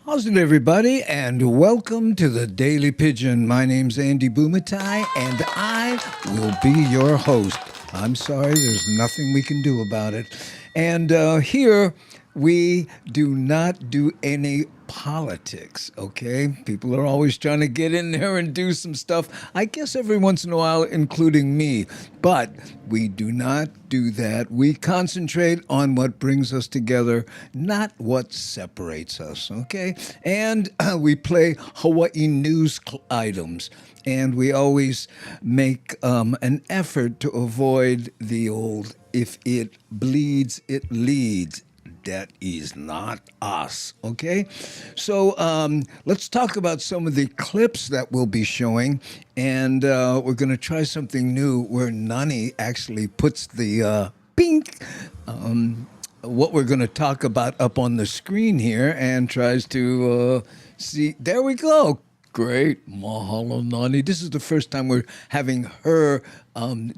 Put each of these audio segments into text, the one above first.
How's it, everybody? And welcome to the Daily Pigeon. My name's Andy Bumatai, and I will be your host. I'm sorry, there's nothing we can do about it. And here, we do not do any politics, okay? People are always trying to get in there and do some stuff, I guess every once in a while, including me. But we do not do that. We concentrate on what brings us together, not what separates us, okay? And we play Hawaii news items. And we always make an effort to avoid the old, if it bleeds, it leads. That is not us, okay? So let's talk about some of the clips that we'll be showing. And we're going to try something new where Nani actually puts the pink, what we're going to talk about up on the screen here and tries to see. There we go. Great. Mahalo, Nani. This is the first time we're having her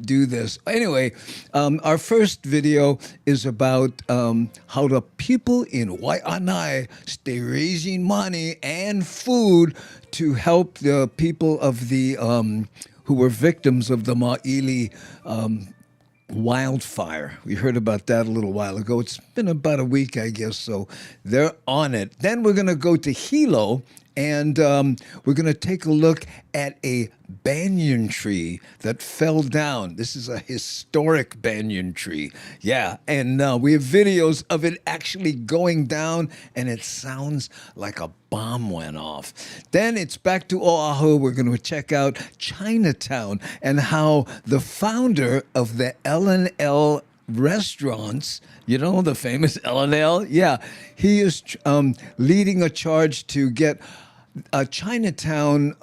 do this. Anyway, our first video is about how the people in Waianae stay raising money and food to help the people of the who were victims of the Maili wildfire. We heard about that a little while ago. It's been about a week, I guess, so they're on it. Then we're going to go to Hilo, and we're going to take a look at a banyan tree that fell down. This is a historic banyan tree. Yeah, and we have videos of it actually going down, and it sounds like a bomb went off. Then it's back to Oahu. We're going to check out Chinatown and how the founder of the L&L restaurants, you know, the famous L&L, yeah, he is leading a charge to get Chinatown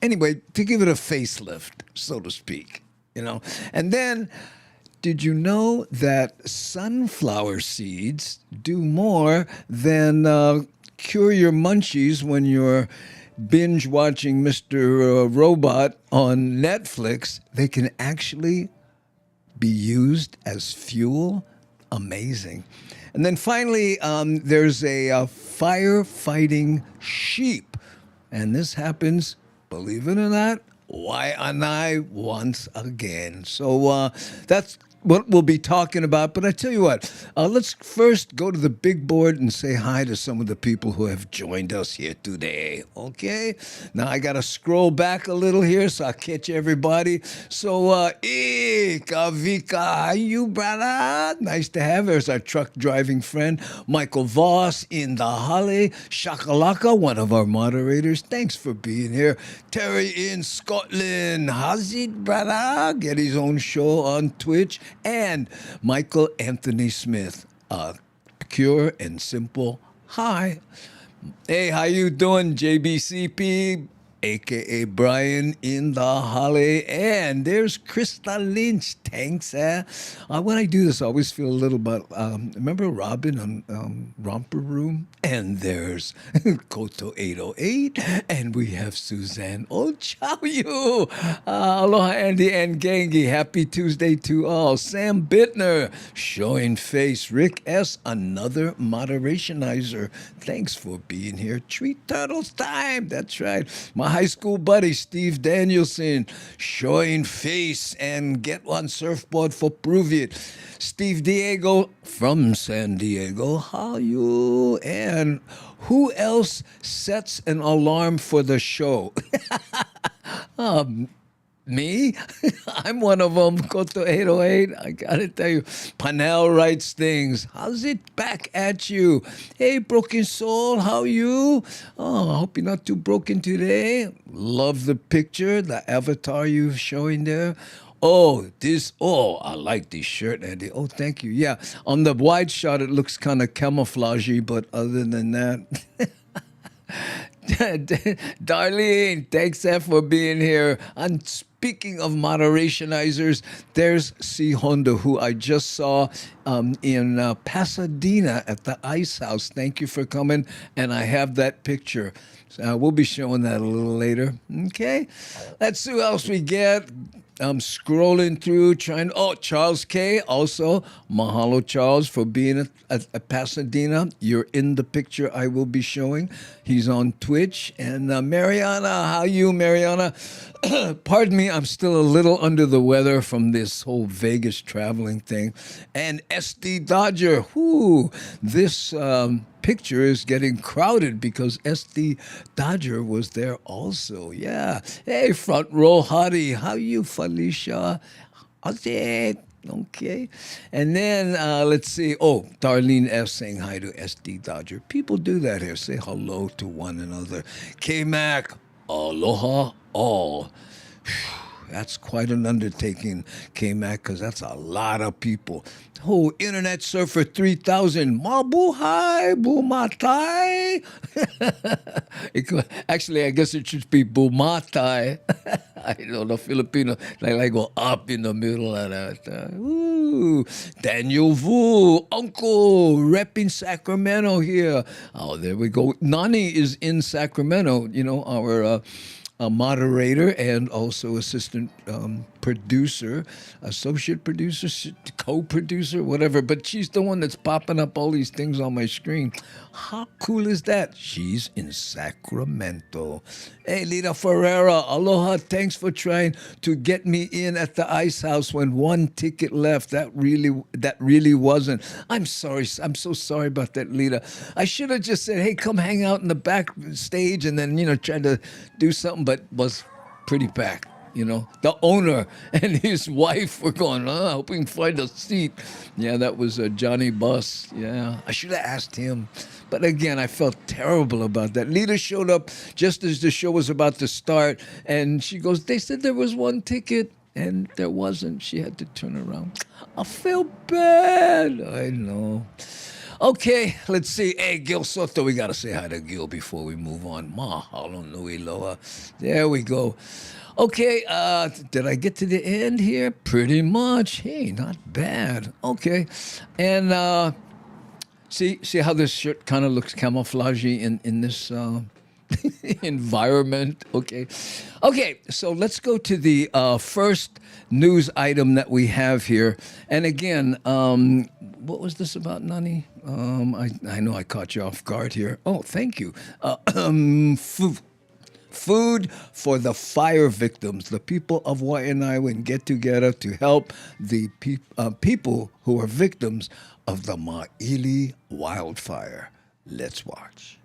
anyway, to give it a facelift, so to speak, you know. And then, did you know that sunflower seeds do more than cure your munchies when you're binge watching Mr. Robot on Netflix? They can actually be used as fuel. Amazing. And then finally, there's a firefighting sheep. And this happens, believe it or not, Waianae once again. So that's what we'll be talking about. But I tell you what, let's first go to the big board and say hi to some of the people who have joined us here today, okay? Now, I got to scroll back a little here so I catch everybody. So, Kavika, how you, brother? Nice to have her. There's our truck driving friend, Michael Voss in the Holly. Shakalaka, one of our moderators. Thanks for being here. Terry in Scotland. How's it, brother? Get his own show on Twitch. And Michael Anthony Smith, pure and simple hi. Hey, how you doing, JBCP, a.k.a. Brian in the Holly. And there's Krista Lynch. Thanks. When I do this, I always feel a little bit, remember Robin on Romper Room? And there's Koto 808. And we have Suzanne Ochayu. Aloha, Andy and Gangi. Happy Tuesday to all. Sam Bittner, showing face. Rick S., another moderationizer. Thanks for being here. Treat Turtles time. That's right. My high school buddy, Steve Danielson, showing face and get one surfboard for Prove It. Steve Diego from San Diego, how you? And who else sets an alarm for the show? Me? I'm one of them. Koto 808. I gotta tell you, Panel writes things. How's it back at you? Hey, Broken Soul, how you? Oh, I hope you're not too broken today. Love the picture, the avatar you're showing there. Oh, I like this shirt, Andy. Oh, thank you. Yeah, on the wide shot, it looks kind of camouflagey, but other than that... Darlene, thanks for being here. And speaking of moderationizers, there's C. Honda, who I just saw in Pasadena at the Ice House. Thank you for coming, and I have that picture. So we'll be showing that a little later. Okay, let's see who else we get. I'm scrolling through trying. Oh, Charles K. Also, mahalo, Charles, for being at Pasadena. You're in the picture I will be showing. He's on Twitch. And Mariana, how you, Mariana? Pardon me, I'm still a little under the weather from this whole Vegas traveling thing. And SD Dodger, whoo, this picture is getting crowded because SD Dodger was there also. Yeah. Hey, front row hottie, how you, Felicia? Okay. And then let's see. Oh, Darlene F. saying hi to SD Dodger. People do that here. Say hello to one another. K-Mac, aloha all. That's quite an undertaking, K-Mac, because that's a lot of people. Oh, Internet Surfer 3000, mabuhay, bumatai. Actually, I guess it should be bumatai. I don't know, Filipino, like go up in the middle of that. Ooh, Daniel Vu, Uncle, repping Sacramento here. Oh, there we go. Nani is in Sacramento, our a moderator and also assistant producer, associate producer, co-producer, whatever. But she's the one that's popping up all these things on my screen. How cool is that? She's in Sacramento. Hey, Lita Ferreira, aloha. Thanks for trying to get me in at the Ice House when one ticket left. That really wasn't. I'm sorry. I'm so sorry about that, Lita. I should have just said, hey, come hang out in the back stage and then, try to do something, but was pretty packed. The owner and his wife were going, I hope we can find a seat. Yeah, that was Johnny Buss. Yeah, I should have asked him. But again, I felt terrible about that. Lita showed up just as the show was about to start, and she goes, they said there was one ticket, and there wasn't. She had to turn around. I feel bad. I know. Okay, let's see. Hey, Gil Soto, we got to say hi to Gil before we move on. Mahalo nui loa. There we go. Okay, did I get to the end here? Pretty much. Hey, not bad. Okay, and see how this shirt kind of looks camouflagey in this environment. Okay, so let's go to the first news item that we have here. And again, what was this about, Nani? I know I caught you off guard here. Oh, thank you. Food for the fire victims. The people of Waianae get together to help the people who are victims of the Maili wildfire. Let's watch.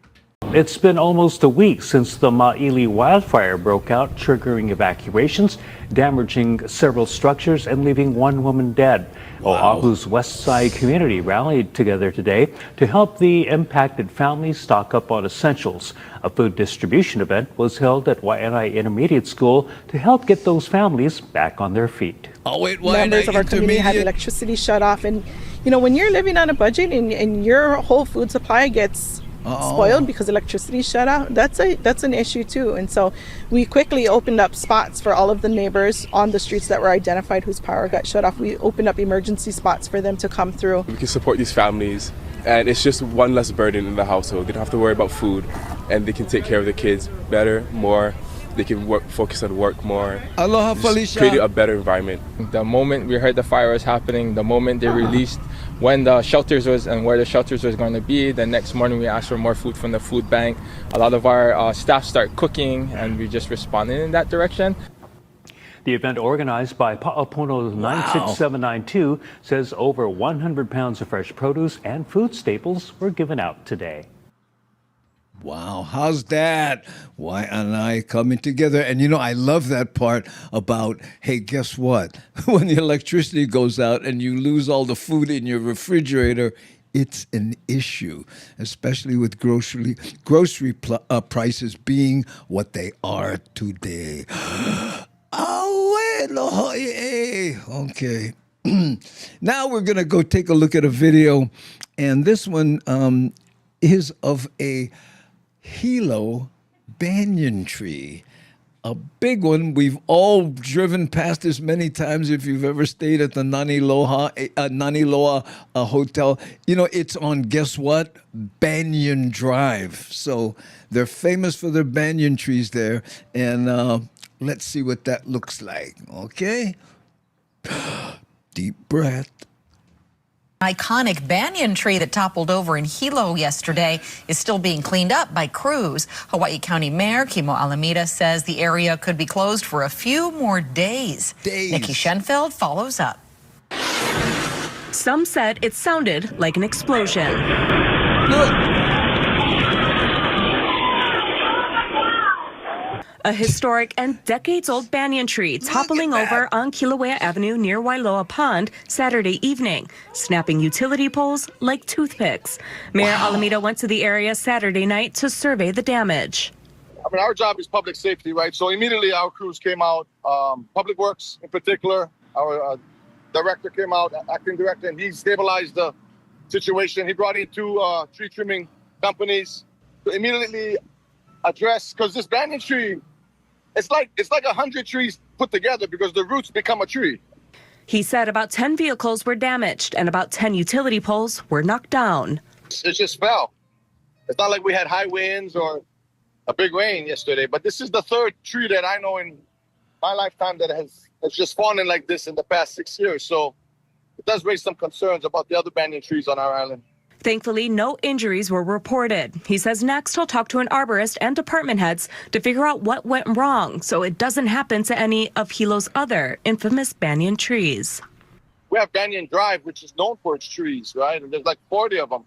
It's been almost a week since the Maili wildfire broke out, triggering evacuations, damaging several structures, and leaving one woman dead. Wow. Oahu's West Side community rallied together today to help the impacted families stock up on essentials. A food distribution event was held at Waianae Intermediate School to help get those families back on their feet. Members of our community had electricity shut off, and when you're living on a budget and your whole food supply gets spoiled because electricity shut out, that's an issue too. And so we quickly opened up spots for all of the neighbors on the streets that were identified whose power got shut off. We opened up emergency spots for them to come through. We can support these families, and it's just one less burden in the household. They don't have to worry about food, and they can take care of their kids better, more. They can focus on work more. Aloha, Felicia. Create a better environment. The moment we heard the fire was happening, the moment they released when the shelters was and where the shelters was going to be, the next morning we asked for more food from the food bank. A lot of our staff start cooking, and we just responded in that direction. The event, organized by Pa'apono 96792, says over 100 pounds of fresh produce and food staples were given out today. Wow, how's that? Waianae coming together. And I love that part about, hey, guess what? When the electricity goes out and you lose all the food in your refrigerator, it's an issue, especially with grocery prices being what they are today. Okay. Now we're going to go take a look at a video. And this one is of a Hilo banyan tree, a big one. We've all driven past this many times if you've ever stayed at the Naniloa hotel. It's on, guess what? Banyan Drive. So they're famous for their banyan trees there. And Let's see what that looks like. Okay? Deep breath. Iconic banyan tree that toppled over in Hilo yesterday is still being cleaned up by crews. Hawaii County Mayor Kimo Alameda says the area could be closed for a few more days. Nikki Schenfeld follows up. Some said it sounded like an explosion. Look. A historic and decades-old banyan tree toppling over on Kilauea Avenue near Wailoa Pond Saturday evening, snapping utility poles like toothpicks. Mayor Alameda went to the area Saturday night to survey the damage. I mean, our job is public safety, right? So immediately our crews came out, Public Works in particular, our director came out, acting director, and he stabilized the situation. He brought in two tree trimming companies to immediately address, because this banyan tree, it's like 100 trees put together because the roots become a tree. He said about 10 vehicles were damaged and about 10 utility poles were knocked down. It just fell. It's not like we had high winds or a big rain yesterday, but this is the third tree that I know in my lifetime that has just fallen like this in the past 6 years. So it does raise some concerns about the other banyan trees on our island. Thankfully, no injuries were reported. He says next he'll talk to an arborist and department heads to figure out what went wrong so it doesn't happen to any of Hilo's other infamous banyan trees. We have Banyan Drive, which is known for its trees, right? And there's like 40 of them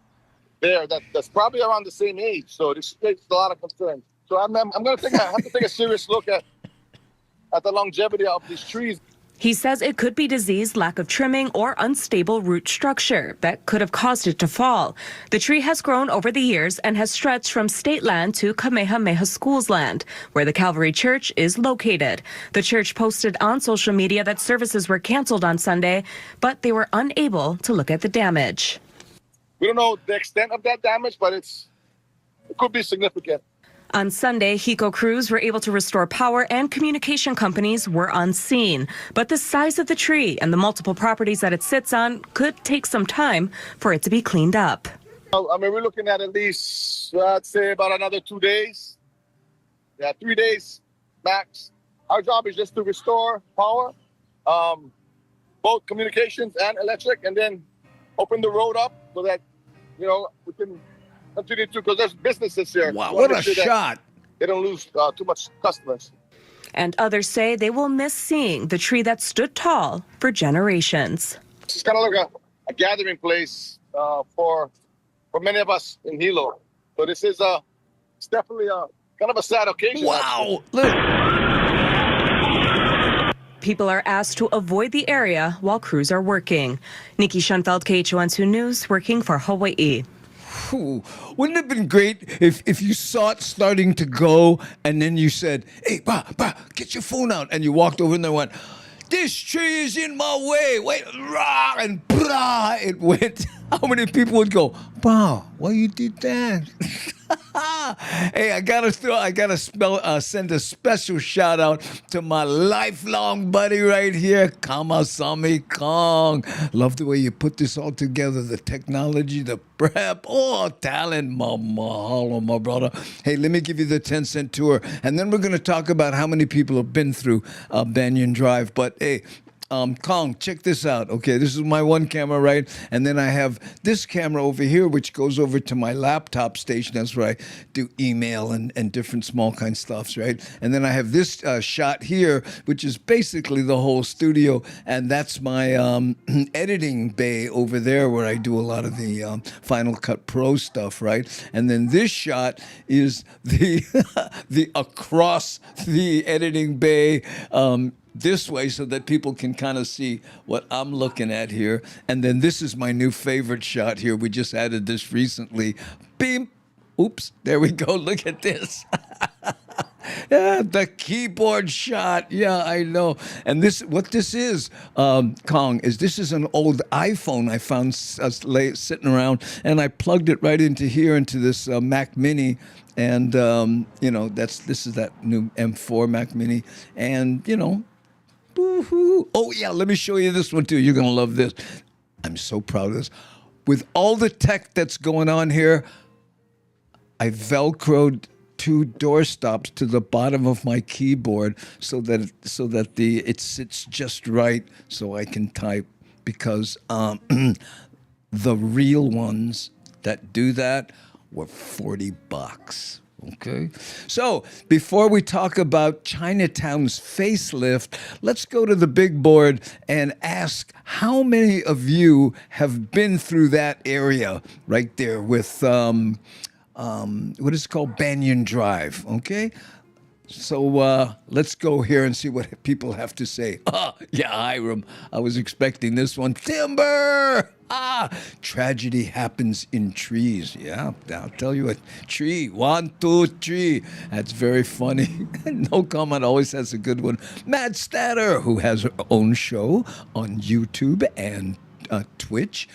there that's probably around the same age. So this creates a lot of concern. So I'm going to have to take a serious look at the longevity of these trees. He says it could be disease, lack of trimming, or unstable root structure that could have caused it to fall. The tree has grown over the years and has stretched from state land to Kamehameha School's land, where the Calvary Church is located. The church posted on social media that services were canceled on Sunday, but they were unable to look at the damage. We don't know the extent of that damage, but it could be significant. On Sunday, HECO crews were able to restore power and communication companies were on scene. But the size of the tree and the multiple properties that it sits on could take some time for it to be cleaned up. I mean, we're looking at least, I'd say about another 2 days. Yeah, 3 days max. Our job is just to restore power, both communications and electric, and then open the road up so that, we can continue to, because there's businesses here. Wow, what a shot. They don't lose too much customers. And others say they will miss seeing the tree that stood tall for generations. It's kind of like a gathering place for many of us in Hilo. So this is it's definitely kind of a sad occasion. Wow, look. People are asked to avoid the area while crews are working. Nikki Schenfeld, KHON2 News, working for Hawaii. Ooh, wouldn't it have been great if you saw it starting to go and then you said, hey, ba, get your phone out. And you walked over and they went, this tree is in my way. Wait, rah, and blah, it went. How many people would go, wow, why you did that? Hey, I gotta send a special shout out to my lifelong buddy right here, Kamasami Kong. Love the way you put this all together, the technology, the prep, talent, mahalo, my brother. Hey, let me give you the 10-cent tour, and then we're gonna talk about how many people have been through Banyan Drive. But hey, Kong, check this out. Okay, this is my one camera, right? And then I have this camera over here, which goes over to my laptop station. That's where I do email and different small kind stuffs, right? And then I have this shot here, which is basically the whole studio. And that's my editing bay over there where I do a lot of the Final Cut Pro stuff, right? And then this shot is the across the editing bay this way so that people can kind of see what I'm looking at here. And then this is my new favorite shot here. We just added this recently. Beam. Oops. There we go. Look at this. Yeah, the keyboard shot. Yeah, I know. And what this is, Kong, this is an old iPhone I found sitting around, and I plugged it right into here, into this Mac Mini. And, this is that new M4 Mac Mini. And, woo-hoo. Oh, yeah, let me show you this one, too. You're going to love this. I'm so proud of this. With all the tech that's going on here, I Velcroed 2 door stops to the bottom of my keyboard so that it sits just right so I can type, because the real ones that do that were $40. Okay, so before we talk about Chinatown's facelift, let's go to the big board and ask how many of you have been through that area right there with what is it called, Banyan Drive. Okay, so let's go here and see what people have to say. Yeah, Hiram, I was expecting this one. Timber! Tragedy happens in trees. Yeah, I'll tell you a tree. 1, 2, 3. That's very funny. No Comment always has a good one. Matt Statter, who has her own show on YouTube and Twitch.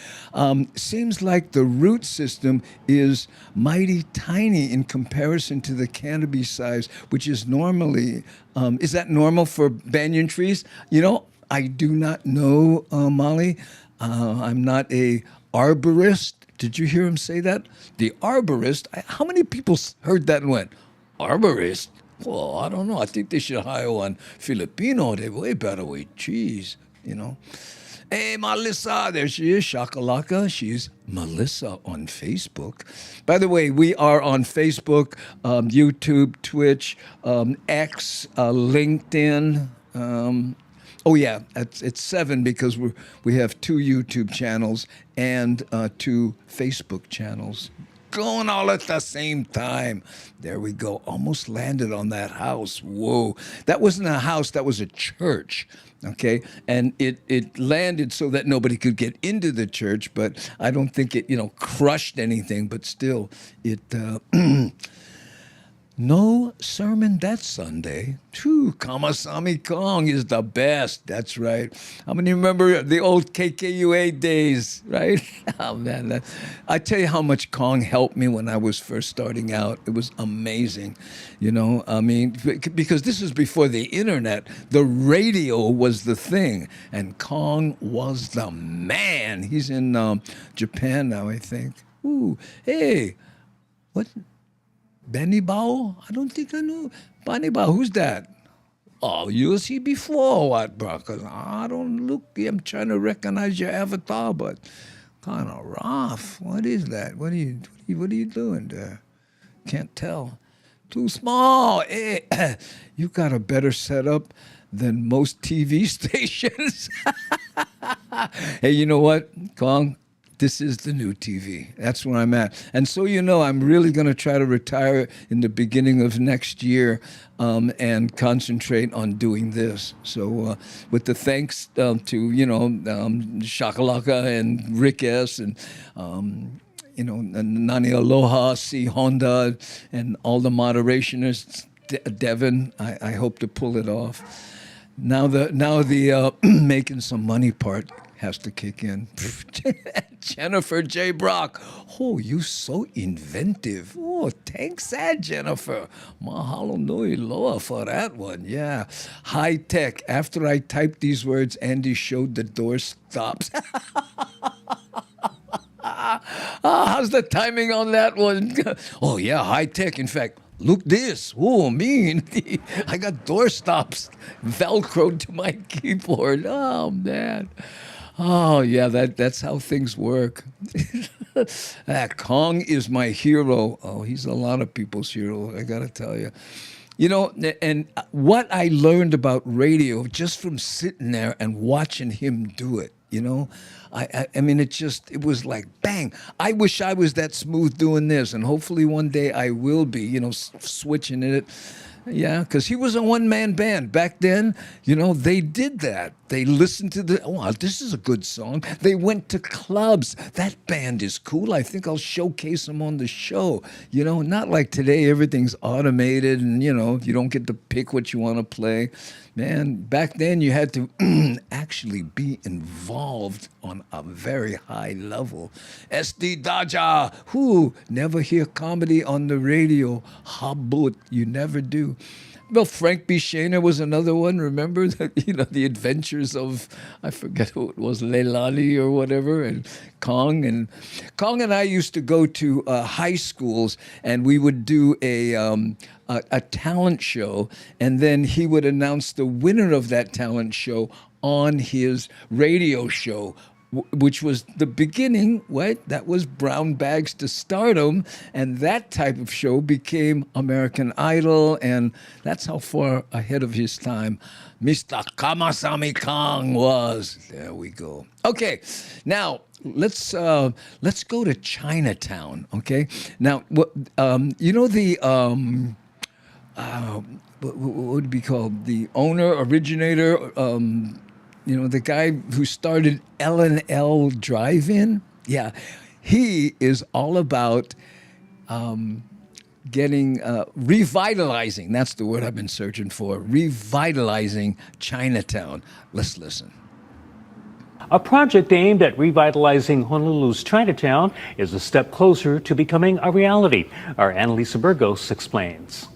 Seems like the root system is mighty tiny in comparison to the canopy size, which is normally, is that normal for banyan trees? You know, I do not know, Molly. I'm not a arborist. Did you hear him say that? The arborist. How many people heard that and went, arborist? Well, I don't know. I think they should hire one Filipino. They're way better with trees, you know. Hey, Melissa, there she is, Shakalaka. She's Melissa on Facebook. By the way, we are on Facebook, YouTube, Twitch, X, LinkedIn. Oh yeah, it's 7 because we have 2 YouTube channels and 2 Facebook channels. Going all at the same time. There we go. Almost landed on that house. Whoa. That wasn't a house, that was a church. Okay. And it landed so that nobody could get into the church, but I don't think it, crushed anything, but still it no sermon that Sunday. Phew, Kamasami Kong is the best. That's right. How many remember the old KKUA days, right? Oh, man. I tell you how much Kong helped me when I was first starting out. It was amazing. I mean, because this is before the internet. The radio was the thing, and Kong was the man. He's in Japan now, I think. Ooh, hey, what? Benny Bao? I don't think I know. Benny Bao, who's that? Oh, you see before what, bro? 'Cause I don't look, I'm trying to recognize your avatar, but kind of rough. What is that? What are you doing there? Can't tell. Too small. Hey, you got a better setup than most TV stations. Hey, you know what, Kong? This is the new TV. That's where I'm at. And so I'm really going to try to retire in the beginning of next year and concentrate on doing this. So with the thanks to, Shakalaka and Rick S. and, Nani Aloha, C. Honda, and all the moderationists, Devin, I hope to pull it off. Now the making some money part has to kick in. Jennifer J. Brock. Oh, you so inventive. Oh, thanks, Jennifer. Mahalo nui loa for that one. Yeah. High tech. After I typed these words, Andy showed the door stops. How's the timing on that one? Oh, yeah, high tech. In fact, look this. Oh, mean. I got door stops Velcroed to my keyboard. Oh, man. Oh, yeah, that's how things work. Kong is my hero. Oh, he's a lot of people's hero, I got to tell you. And what I learned about radio just from sitting there and watching him do it, I mean, it was like, bang. I wish I was that smooth doing this, and hopefully one day I will be, switching it. Yeah, because he was a one-man band. Back then, they did that. They listened to this is a good song. They went to clubs. That band is cool. I think I'll showcase them on the show. Not like today, everything's automated and, you don't get to pick what you want to play. Man, back then you had to actually be involved on a very high level. SD Daja, who never hear comedy on the radio. Habut, you never do. Well, Frank B. Shaner was another one. Remember that, the adventures of, I forget who it was, Leilani or whatever, and Kong and I used to go to high schools, and we would do a talent show, and then he would announce the winner of that talent show on his radio show, which was the beginning, right? That was Brown Bags to Stardom, and that type of show became American Idol, and that's how far ahead of his time Mr. Kamasami Kong was. There we go. Okay, now let's go to Chinatown. Okay, now what what would be called the owner, originator, the guy who started L&L Drive-In? Yeah, he is all about revitalizing, that's the word I've been searching for, revitalizing Chinatown. Let's listen. A project aimed at revitalizing Honolulu's Chinatown is a step closer to becoming a reality. Our Annalisa Burgos explains.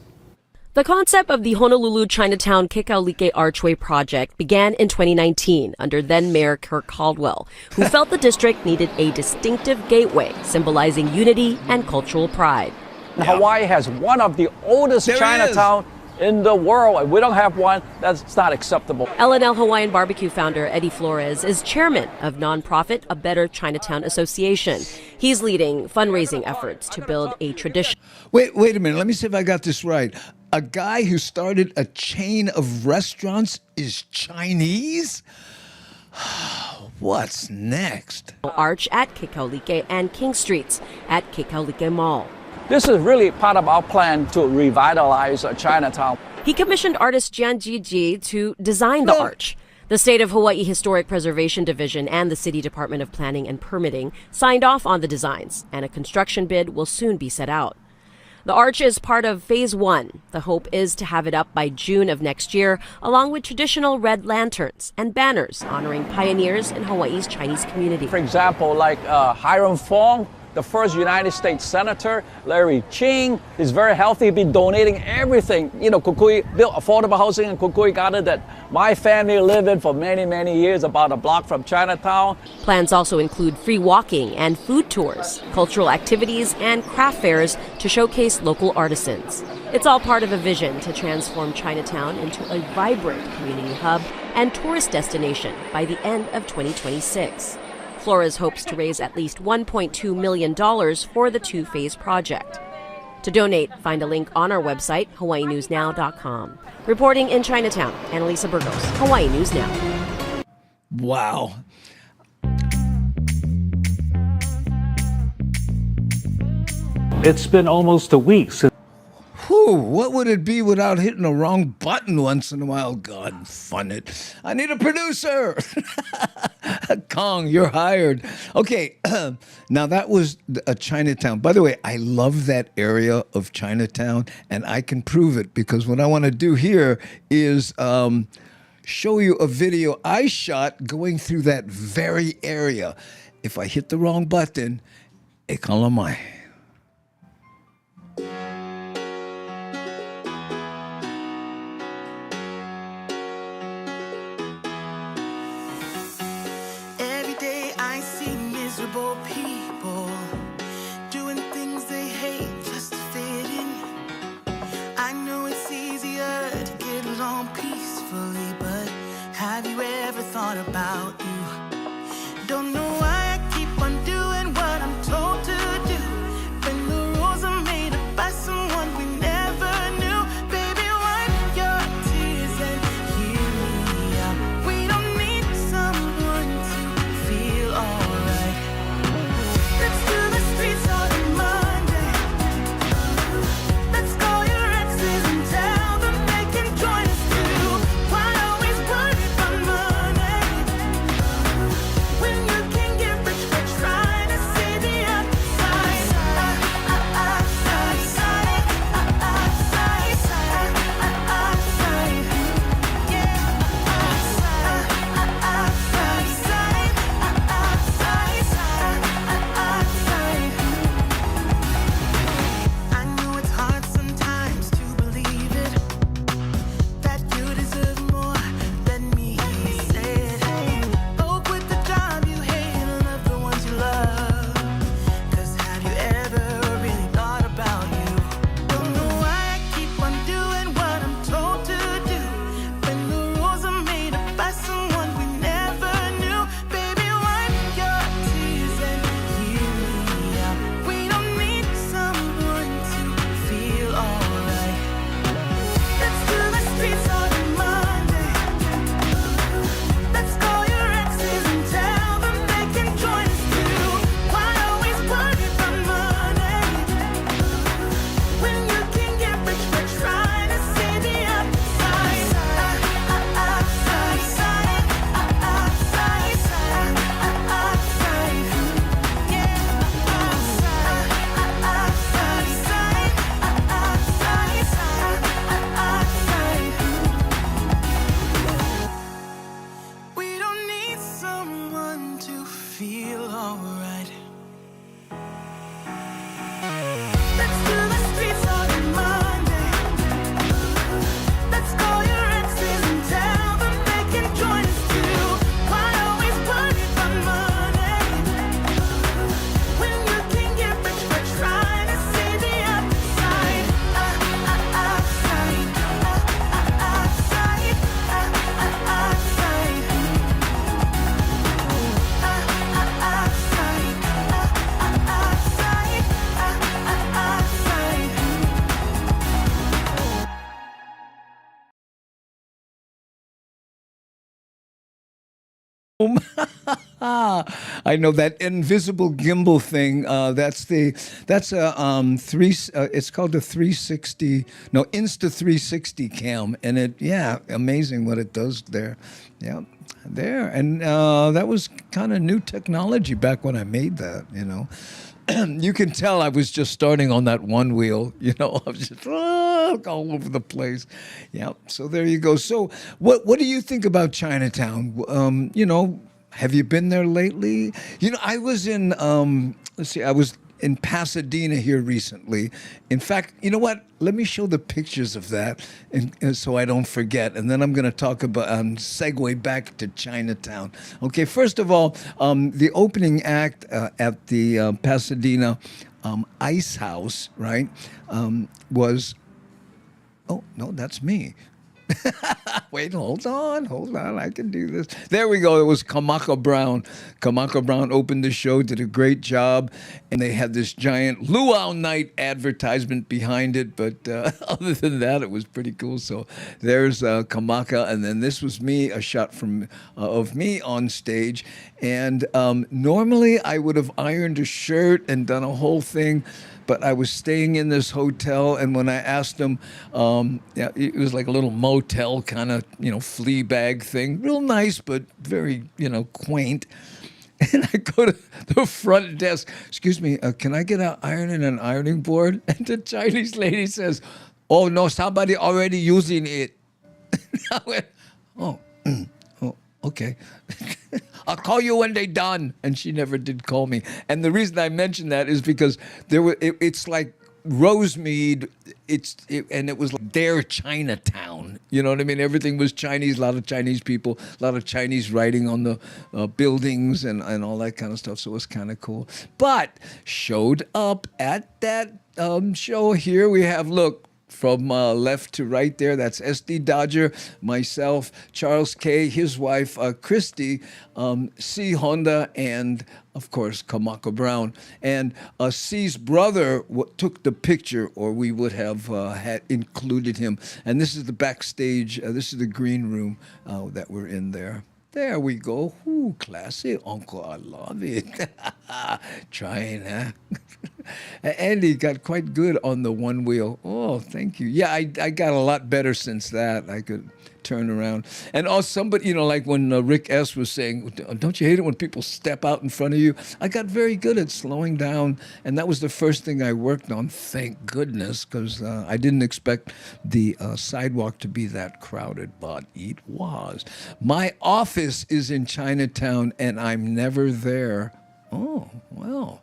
The concept of the Honolulu Chinatown Kekaulike Archway project began in 2019 under then-Mayor Kirk Caldwell, who felt the district needed a distinctive gateway symbolizing unity and cultural pride. Hawaii has one of the oldest Chinatown in the world, and we don't have one. That's not acceptable. L&L Hawaiian Barbecue founder Eddie Flores is chairman of nonprofit A Better Chinatown Association. He's leading fundraising efforts to build a tradition. Wait a minute. Let me see if I got this right. A guy who started a chain of restaurants is Chinese? What's next? Arch at Kekaulike and King Streets at Kekaulike Mall. This is really part of our plan to revitalize Chinatown. He commissioned artist Jian Jiji to design the arch. The State of Hawaii Historic Preservation Division and the City Department of Planning and Permitting signed off on the designs, and a construction bid will soon be set out. The arch is part of Phase 1. The hope is to have it up by June of next year, along with traditional red lanterns and banners honoring pioneers in Hawaii's Chinese community. For example, like Hiram Fong, the first United States Senator, Larry Ching, is very healthy. He's been donating everything. Kukui built affordable housing in Kukui Garden that my family lived in for many, many years, about a block from Chinatown. Plans also include free walking and food tours, cultural activities, and craft fairs to showcase local artisans. It's all part of a vision to transform Chinatown into a vibrant community hub and tourist destination by the end of 2026. Flores hopes to raise at least $1.2 million for the two-phase project. To donate, find a link on our website, hawaiinewsnow.com. Reporting in Chinatown, Annalisa Burgos, Hawaii News Now. Wow. It's been almost a week since. What would it be without hitting the wrong button once in a while? God, fun it. I need a producer. Kong, you're hired. Okay, now that was a Chinatown. By the way, I love that area of Chinatown, and I can prove it because what I want to do here is show you a video I shot going through that very area. If I hit the wrong button, ekalamai. People doing things they hate just to fit in. I know it's easier to get along peacefully, but have you ever thought about you? Don't know why I keep on doing what I'm told to do. I know that invisible gimbal thing. That's a three. It's called a 360. No, Insta 360 cam, and amazing what it does there. Yeah, there, and that was kind of new technology back when I made that. You can tell I was just starting on that one wheel. I was just all over the place. Yeah. So there you go. So what do you think about Chinatown? Have you been there lately? I was in I was in Pasadena here recently. In fact, you know what? Let me show the pictures of that, and so I don't forget. And then I'm going to talk about segue back to Chinatown. Okay, first of all, the opening act at the Pasadena Ice House, right, was. Oh no, that's me. Wait, hold on. I can do this. There we go. It was Kamaka Brown. Kamaka Brown opened the show, did a great job, and they had this giant Luau Night advertisement behind it. But other than that, it was pretty cool. So there's Kamaka, and then this was me, a shot of me on stage. And normally I would have ironed a shirt and done a whole thing. But I was staying in this hotel, and when I asked them, it was like a little motel kind of, flea bag thing. Real nice, but very, quaint. And I go to the front desk. Excuse me, can I get an iron and an ironing board? And the Chinese lady says, oh, no, somebody already using it. I went, oh, okay. I'll call you when they're done. And she never did call me. And the reason I mention that is because it's like Rosemead, and it was like their Chinatown. You know what I mean? Everything was Chinese, a lot of Chinese people, a lot of Chinese writing on the buildings and all that kind of stuff. So it was kind of cool. But showed up at that show here. We have, look, from left to right there, that's SD Dodger, myself, Charles K., his wife, Christy, C. Honda, and, of course, Kamaka Brown. And C's brother took the picture, or we would have had included him. And this is the backstage. This is the green room that we're in there. There we go. Ooh, classy, Uncle. I love it. Trying, huh? Andy got quite good on the one wheel. Oh, thank you. Yeah, I got a lot better since that. I could turn around. And also somebody, like when Rick S. was saying, don't you hate it when people step out in front of you? I got very good at slowing down, and that was the first thing I worked on, thank goodness, because I didn't expect the sidewalk to be that crowded, but it was. My office is in Chinatown, and I'm never there. Oh, well.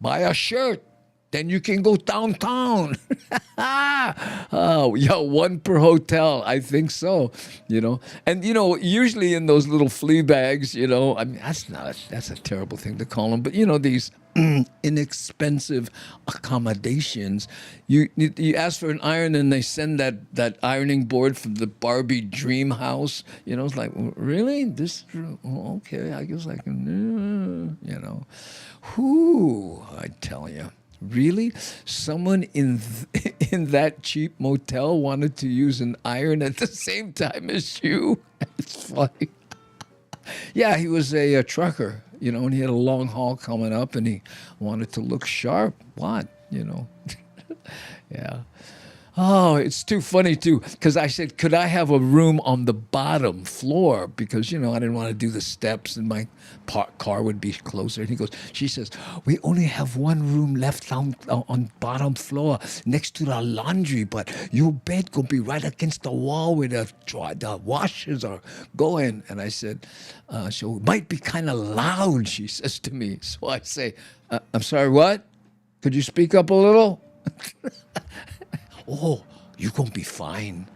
Buy a shirt, then you can go downtown. Oh, yeah, one per hotel. I think so, And, usually in those little flea bags, I mean, that's a terrible thing to call them. But, these inexpensive accommodations, you ask for an iron and they send that ironing board from the Barbie dream house. It's like, really? This? Okay, I guess I can, Whoo, I tell you. Really? Someone in that cheap motel wanted to use an iron at the same time as you? It's funny. Yeah, he was a trucker, and he had a long haul coming up, and he wanted to look sharp. What? Yeah. Oh, it's too funny, too, because I said, could I have a room on the bottom floor? Because, I didn't want to do the steps and my car would be closer. And she says, we only have one room left on bottom floor next to the laundry, but your bed going to be right against the wall where the washers are going. And I said, so it might be kind of loud, she says to me. So I say, I'm sorry, what? Could you speak up a little? Oh, you're going to be fine.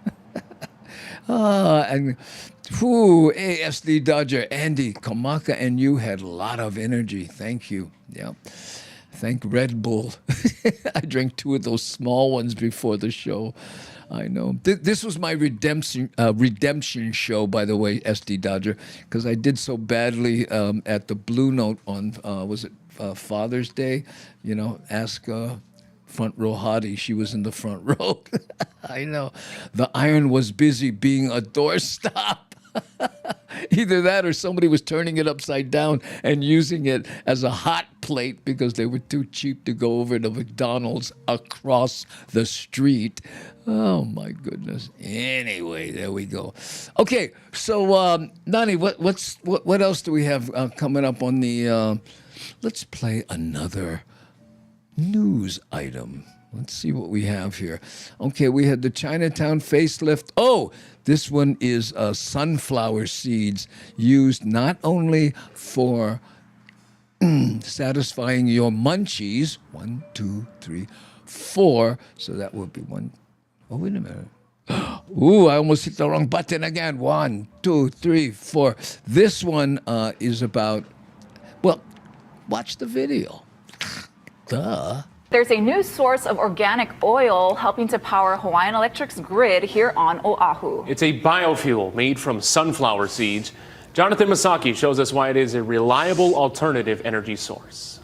Hey, SD Dodger, Andy, Kamaka, and you had a lot of energy. Thank you. Yeah. Thank Red Bull. I drank 2 of those small ones before the show. I know. This was my redemption show, by the way, SD Dodger, because I did so badly at the Blue Note on, was it Father's Day? Ask... Front row hottie, she was in the front row. I know. The iron was busy being a doorstop. Either that or somebody was turning it upside down and using it as a hot plate because they were too cheap to go over to McDonald's across the street. Oh, my goodness. Anyway, there we go. Okay, so, Nani, what else do we have coming up on the... let's play another news item. Let's see what we have here. Okay, we had the Chinatown facelift. Oh, this one is sunflower seeds used not only for satisfying your munchies. 1, 2, 3, 4. So that would be one. Oh, wait a minute. Ooh, I almost hit the wrong button again. 1, 2, 3, 4. This one is about, well, watch the video. Duh. There's a new source of organic oil helping to power Hawaiian Electric's grid here on Oahu. It's a biofuel made from sunflower seeds. Jonathan Masaki shows us why it is a reliable alternative energy source.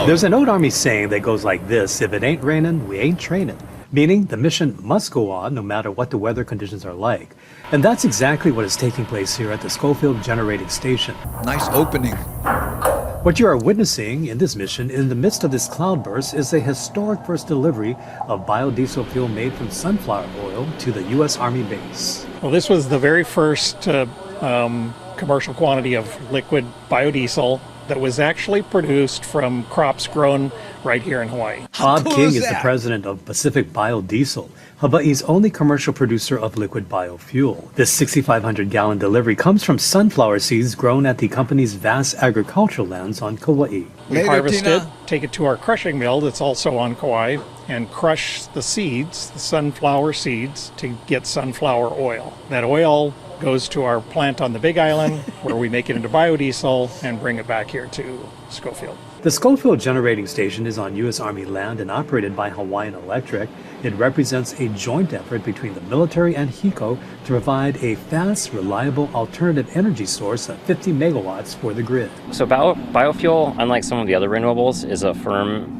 There's an old Army saying that goes like this: if it ain't raining, we ain't training. Meaning the mission must go on no matter what the weather conditions are like. And that's exactly what is taking place here at the Schofield Generating Station. Nice opening. What you are witnessing in this mission in the midst of this cloudburst is a historic first delivery of biodiesel fuel made from sunflower oil to the U.S. Army base. Well, this was the very first commercial quantity of liquid biodiesel that was actually produced from crops grown right here in Hawaii. Bob King is the president of Pacific Biodiesel, Hawaii's only commercial producer of liquid biofuel. This 6,500-gallon delivery comes from sunflower seeds grown at the company's vast agricultural lands on Kauai. We harvest it, take it to our crushing mill that's also on Kauai, and crush the seeds, the sunflower seeds, to get sunflower oil. That oil goes to our plant on the Big Island, where we make it into biodiesel and bring it back here to Schofield. The Schofield Generating Station is on U.S. Army land and operated by Hawaiian Electric. It represents a joint effort between the military and HECO to provide a fast, reliable alternative energy source of 50 megawatts for the grid. So biofuel, unlike some of the other renewables, is a firm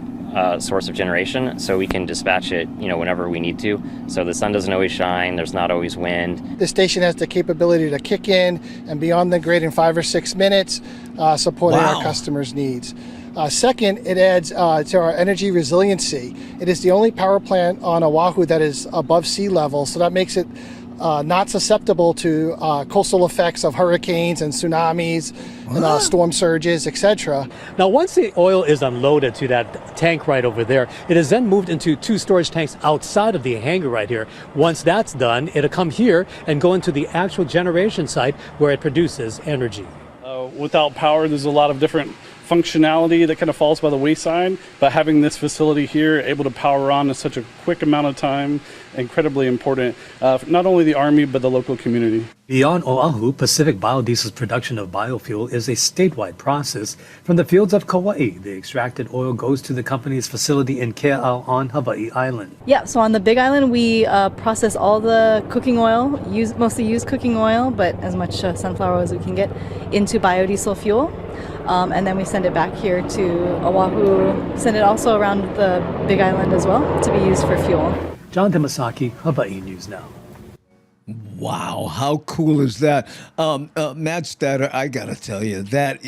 source of generation, so we can dispatch it, whenever we need to. So the sun doesn't always shine, there's not always wind. The station has the capability to kick in and be on the grid in 5 or 6 minutes, supporting our customers' needs. Second, it adds to our energy resiliency. It is the only power plant on Oahu that is above sea level, so that makes it not susceptible to coastal effects of hurricanes and tsunamis and storm surges, etc. Now, once the oil is unloaded to that tank right over there, it is then moved into 2 storage tanks outside of the hangar right here. Once that's done, it'll come here and go into the actual generation site where it produces energy. Without power, there's a lot of different functionality that kind of falls by the wayside, but having this facility here able to power on in such a quick amount of time, incredibly important, not only the Army but the local community. Beyond Oahu, Pacific Biodiesel's production of biofuel is a statewide process. From the fields of Kauai, the extracted oil goes to the company's facility in Kea'au on Hawaii Island. Yeah, so on the Big Island, we process all the cooking oil, mostly used cooking oil, but as much sunflower oil as we can get, into biodiesel fuel. And then we send it back here to Oahu, send it also around the Big Island as well to be used for fuel. Jonathan Masaki, Hawaii News Now. Wow, how cool is that? Matt Statter, I gotta tell you, that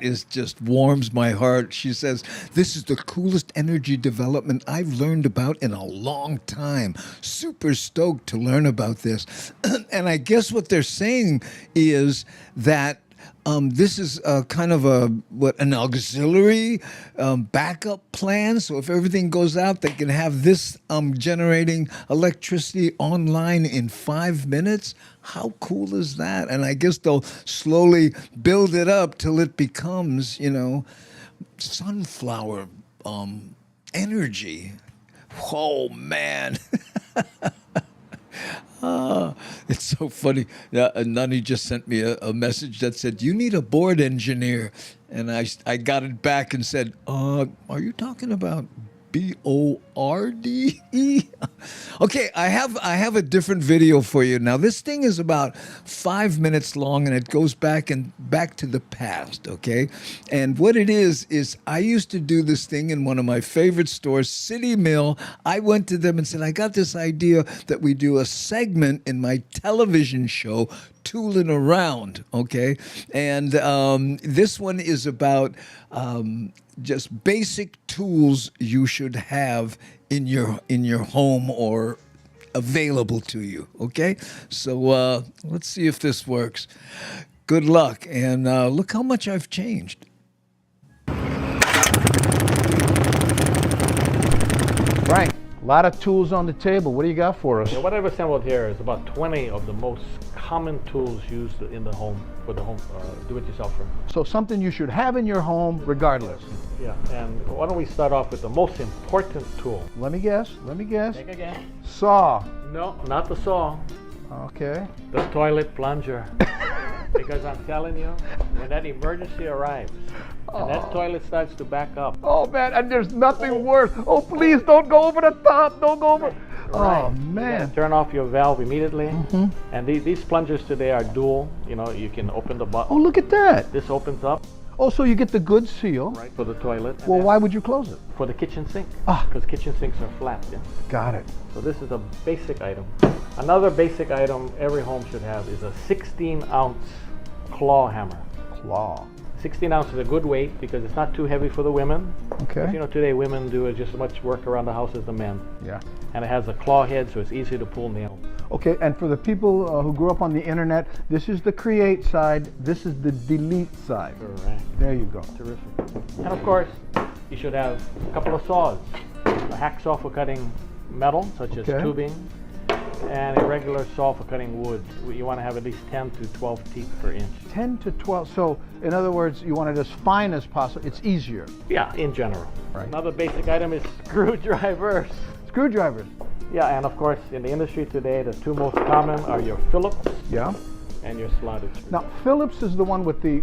is just warms my heart. She says, this is the coolest energy development I've learned about in a long time. Super stoked to learn about this. And I guess what they're saying is that this is kind of an auxiliary backup plan. So if everything goes out, they can have this generating electricity online in 5 minutes. How cool is that? And I guess they'll slowly build it up till it becomes, sunflower energy. Oh, man. It's so funny. Nani just sent me a message that said, you need a board engineer. And I got it back and said, are you talking about B-O-R-D-E. Okay, I have a different video for you. Now this thing is about 5 minutes long and it goes back to the past, okay? And what it is I used to do this thing in one of my favorite stores, City Mill. I went to them and said, I got this idea that we do a segment in my television show, Tooling Around, okay? And this one is about just basic tools you should have in your home or available to you, okay? So let's see if this works. Good luck, and look how much I've changed. Frank, a lot of tools on the table. What do you got for us? Yeah, what I've assembled here is about 20 of the most common tools used in the home for the home do-it-yourselfer. So something you should have in your home regardless. Yeah, and why don't we start off with the most important tool? Let me guess. Take a guess. Saw. No, not the saw. Okay. The toilet plunger. Because I'm telling you, when that emergency arrives, and that toilet starts to back up. Oh man, and there's nothing worse. Oh please, don't go over the top. Don't go over. Right. Oh man. Turn off your valve immediately. And these plungers today are dual. You know, you can open the button. Oh, look at that. This opens up. Oh, so you get the good seal. Right, for the toilet. Well, why would you close it? For the kitchen sink. Ah. Because kitchen sinks are flat. Yeah? Got it. So this is a basic item. Another basic item every home should have is a 16-ounce claw hammer. Claw. 16 ounces is a good weight because it's not too heavy for the women. Okay. You know, today women do just as much work around the house as the men. Yeah. And it has a claw head, so it's easy to pull nails. Okay, and for the people who grew up on the internet, this is the create side, this is the delete side. Correct. There you go. Terrific. And of course, you should have a couple of saws. A hacksaw for cutting metal, such as tubing, and a regular saw for cutting wood. You want to have at least 10 to 12 teeth per inch. 10 to 12, so in other words, you want it as fine as possible. It's easier. Yeah, in general. Right. Another basic item is screwdrivers. Screwdrivers. Yeah, and of course, in the industry today, the two most common are your Phillips. Yeah. And your slotted screw. Now, Phillips is the one with the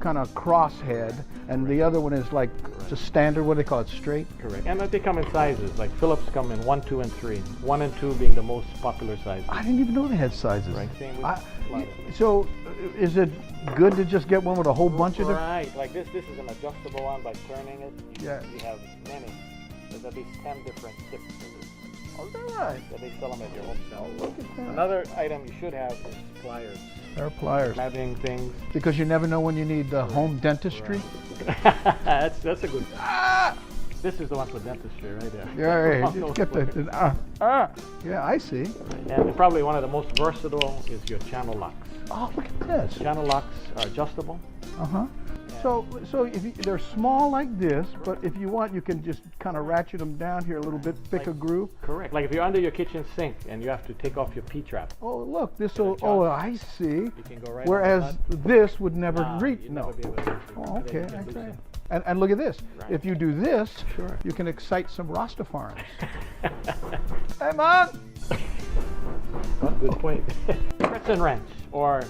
kind of cross head, and the other one is like just standard, what do they call it, straight? Correct. And they come in sizes, like Phillips come in 1, 2, and 3. 1 and 2 being the most popular sizes. I didn't even know they had sizes. Right, same with slotted. So, is it good to just get one with a whole bunch of them? Right, like this is an adjustable one. By turning it, you have many. There's at least 10 different tips. Oh, is that right? That they sell them at your home center. Oh, look at that. Another item you should have is pliers. There are pliers. Mapping things. Because you never know when you need home dentistry. That's a good. This is the one for dentistry right there. Yeah, just get the. Yeah, I see. And probably one of the most versatile is your channel locks. Oh, look at this. Channel locks are adjustable. So if they're small like this, but if you want, you can just kind of ratchet them down here a little bit, pick a groove. Correct. Like if you're under your kitchen sink and you have to take off your P-trap. Oh, look, this will. Oh, I see. You can go right. Whereas this would never reach. No. Be able to oh, okay. Okay. And look at this. Right. If you do this, you can excite some Rastafarans. Hey, Mom! Good point. Crescent wrench or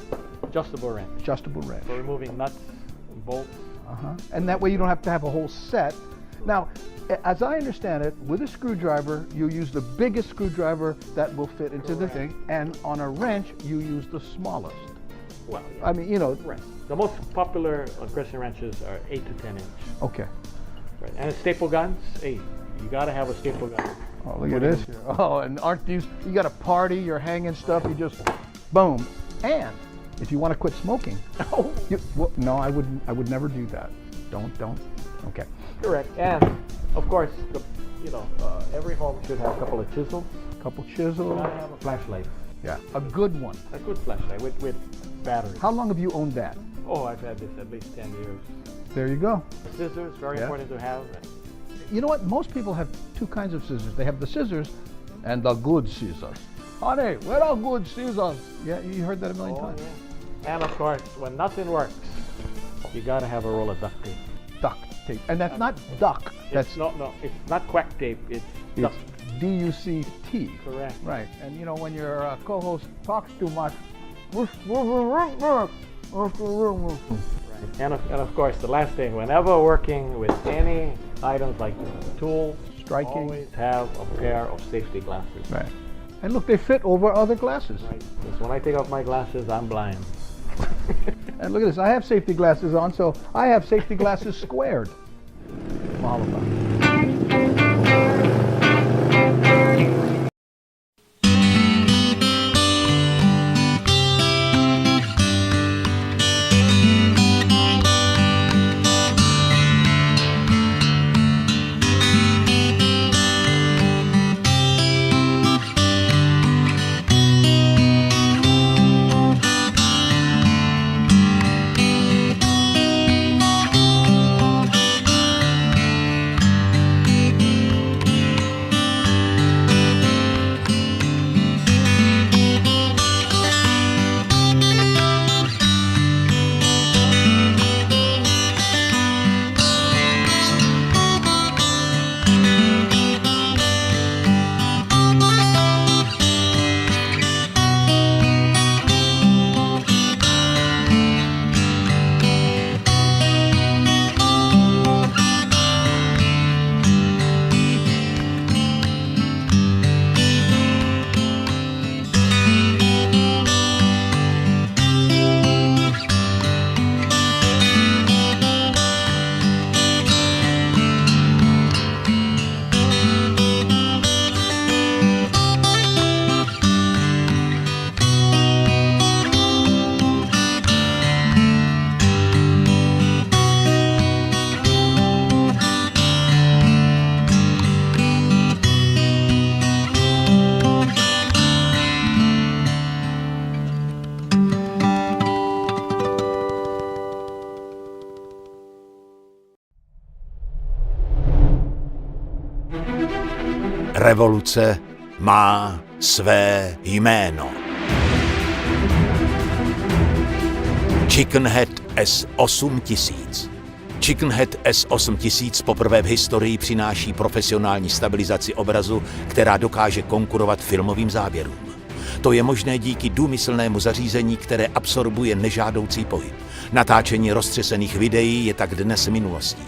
adjustable wrench. Adjustable wrench. For removing nuts and bolts. And that way you don't have to have a whole set. Now, as I understand it, with a screwdriver, you use the biggest screwdriver that will fit into the thing, and on a wrench, you use the smallest. Well, yeah. I mean, you know. Right. The most popular crescent wrenches are 8 to 10 inch. Okay. Right. And staple guns, hey, you got to have a staple gun. Oh, look at this. Oh, and aren't these, you got a party, you're hanging stuff, you just, boom. And if you want to quit smoking, no, I would never do that. Don't. Okay. Correct. And of course, every home should have a couple of chisels. You gotta have a flashlight. Yeah, a good one. A good flashlight with batteries. How long have you owned that? Oh, I've had this at least 10 years. There you go. Scissors, very important to have. You know what? Most people have two kinds of scissors. They have the scissors and the good scissors. Honey, where are good scissors? Yeah, you heard that a million times. Yeah. And of course, when nothing works, you gotta have a roll of duct tape. Duct tape, and that's not duck. That's no, it's not quack tape. It's duct. D-U-C-T. Correct. Right, and you know when your co-host talks too much. Right. And of course, the last thing, whenever working with any items like tools, striking. Always have a pair of safety glasses. Right. And look, they fit over other glasses. Right. Because when I take off my glasses, I'm blind. And look at this, I have safety glasses on, so I have safety glasses squared. Mahalo. Revoluce má své jméno. Chickenhead S8000. Chickenhead S8000 poprvé v historii přináší profesionální stabilizaci obrazu, která dokáže konkurovat filmovým záběrům. To je možné díky důmyslnému zařízení, které absorbuje nežádoucí pohyb. Natáčení roztřesených videí je tak dnes minulostí.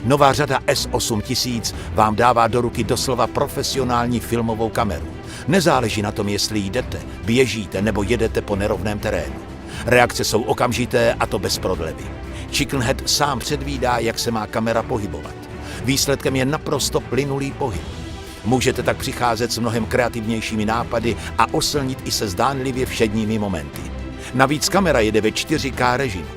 Nová řada S8000 vám dává do ruky doslova profesionální filmovou kameru. Nezáleží na tom, jestli jdete, běžíte nebo jedete po nerovném terénu. Reakce jsou okamžité a to bez prodlevy. Chickenhead sám předvídá, jak se má kamera pohybovat. Výsledkem je naprosto plynulý pohyb. Můžete tak přicházet s mnohem kreativnějšími nápady a oslnit i se zdánlivě všedními momenty. Navíc kamera jede ve 4K režimu.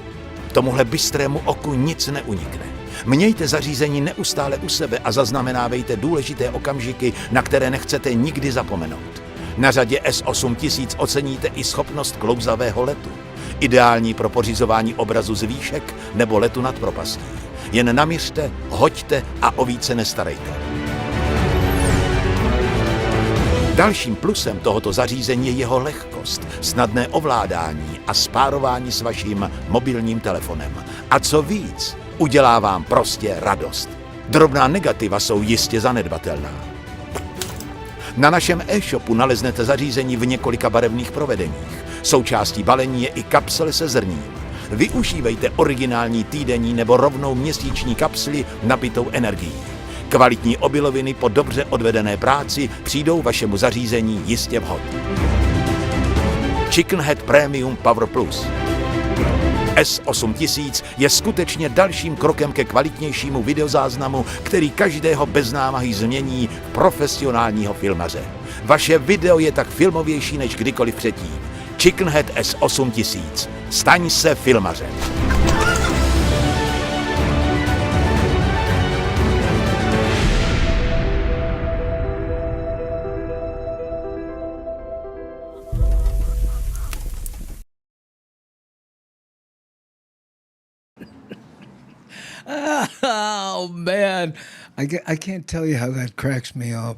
Tomuhle bystrému oku nic neunikne. Mějte zařízení neustále u sebe a zaznamenávejte důležité okamžiky, na které nechcete nikdy zapomenout. Na řadě S8000 oceníte i schopnost klouzavého letu. Ideální pro pořizování obrazu z výšek nebo letu nad propastí. Jen namířte, hoďte a o více nestarejte. Dalším plusem tohoto zařízení je jeho lehkost, snadné ovládání a spárování s vaším mobilním telefonem. A co víc, udělá vám prostě radost. Drobná negativa jsou jistě zanedbatelná. Na našem e-shopu naleznete zařízení v několika barevných provedeních. Součástí balení je i kapsle se zrním. Využívejte originální týdenní nebo rovnou měsíční kapsly nabitou energií. Kvalitní obiloviny po dobře odvedené práci přijdou vašemu zařízení jistě vhod. Chickenhead Premium Power Plus. S8000 je skutečně dalším krokem ke kvalitnějšímu videozáznamu, který každého bez námahy změní v profesionálního filmaře. Vaše video je tak filmovější než kdykoliv předtím. Chickenhead S8000. Staň se filmařem. Oh, man. I can't tell you how that cracks me up.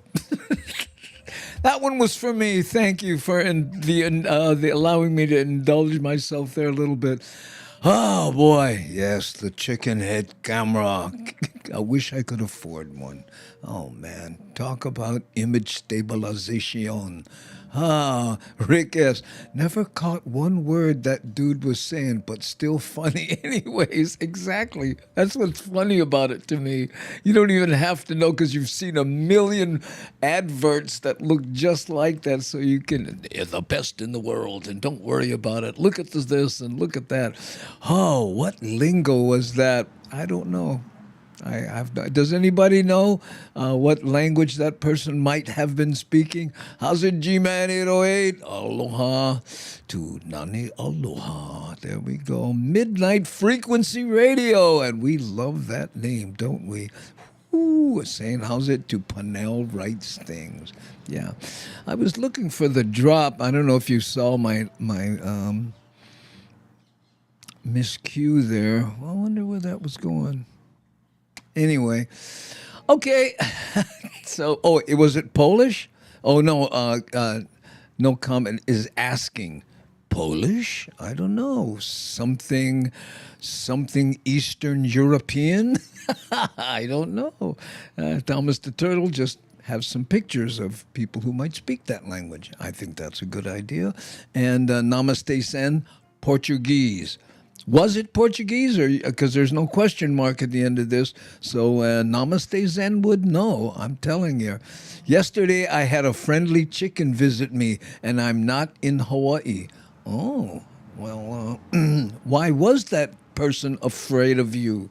That one was for me. Thank you for the allowing me to indulge myself there a little bit. Oh, boy. Yes, the chicken head camera. I wish I could afford one. Oh, man. Talk about image stabilization. Rick S. Never caught one word that dude was saying, but still funny anyways. Exactly. That's what's funny about it to me. You don't even have to know because you've seen a million adverts that look just like that, so you can, they're the best in the world and don't worry about it. Look at this and look at that. Oh, what lingo was that? I don't know. Does anybody know what language that person might have been speaking? How's it, G-Man 808? Aloha to Nani Aloha. There we go. Midnight Frequency Radio. And we love that name, don't we? Ooh, saying how's it to Panel Writes Things. Yeah. I was looking for the drop. I don't know if you saw my miscue there. I wonder where that was going. Anyway, okay. So, was it Polish? Oh, no, no comment is asking. Polish? I don't know. Something Eastern European? I don't know. Thomas the Turtle just have some pictures of people who might speak that language. I think that's a good idea. And Namaste Sen, Portuguese. Was it Portuguese? Or because there's no question mark at the end of this. So Namaste Zen would know. I'm telling you. Yesterday I had a friendly chicken visit me, and I'm not in Hawaii. Oh, well, why was that person afraid of you?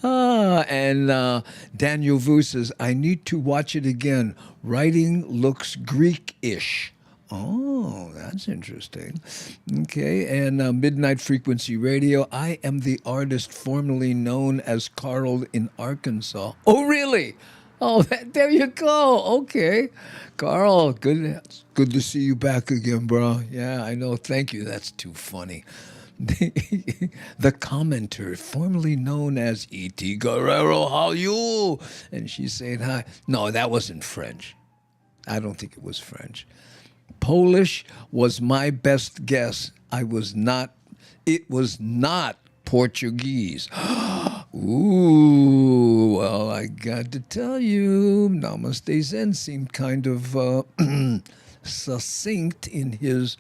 And Daniel Vu says, I need to watch it again. Writing looks Greek-ish. Oh, that's interesting. Okay, and Midnight Frequency Radio. I am the artist formerly known as Carl in Arkansas. Oh, really? Oh, there you go. Okay. Carl, good to see you back again, bro. Yeah, I know. Thank you. That's too funny. The commenter, formerly known as E.T. Guerrero, how you? And she's saying hi. No, that wasn't French. I don't think it was French. Polish was my best guess. It was not Portuguese. Ooh, well, I got to tell you, Namaste Zen seemed kind of succinct in his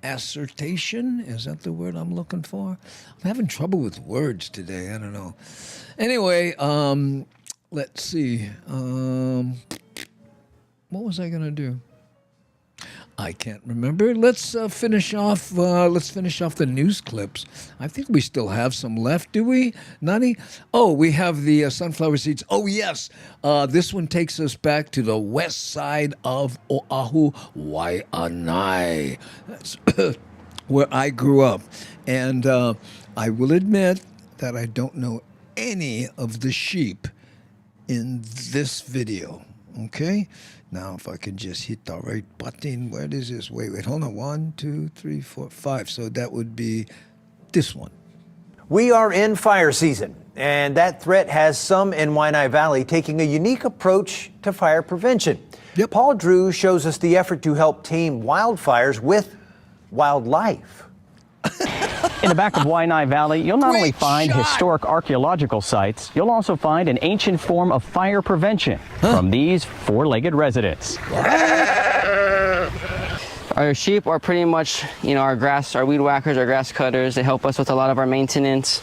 assertion. Is that the word I'm looking for? I'm having trouble with words today. I don't know. Anyway, let's see. What was I going to do? I can't remember. Let's finish off. Let's finish off the news clips. I think we still have some left. Do we, Nani? Oh, we have the sunflower seeds. Oh yes, this one takes us back to the west side of Oahu, Waianae. That's where I grew up, and I will admit that I don't know any of the sheep in this video. Okay. Now, if I can just hit the right button, where is this? Wait, hold on. 1, 2, 3, 4, 5. So that would be this one. We are in fire season, and that threat has some in Waianae Valley taking a unique approach to fire prevention. Yep. Paul Drew shows us the effort to help tame wildfires with wildlife. In the back of Waianae Valley, you'll not only find historic archaeological sites, you'll also find an ancient form of fire prevention from these four-legged residents. Our sheep are pretty much, our weed whackers, our grass cutters. They help us with a lot of our maintenance.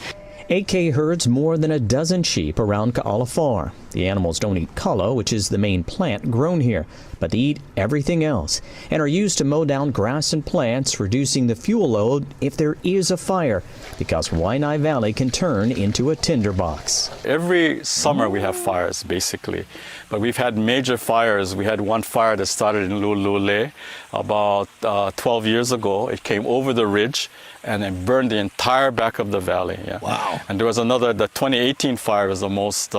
AK herds more than a dozen sheep around Ka'ala Farm. The animals don't eat kalo, which is the main plant grown here, but they eat everything else and are used to mow down grass and plants, reducing the fuel load if there is a fire, because Waianae Valley can turn into a tinderbox. Every summer we have fires, basically, but we've had major fires. We had one fire that started in Lulule about 12 years ago. It came over the ridge and it burned the entire back of the valley. Yeah. Wow. And there was another, the 2018 fire was the most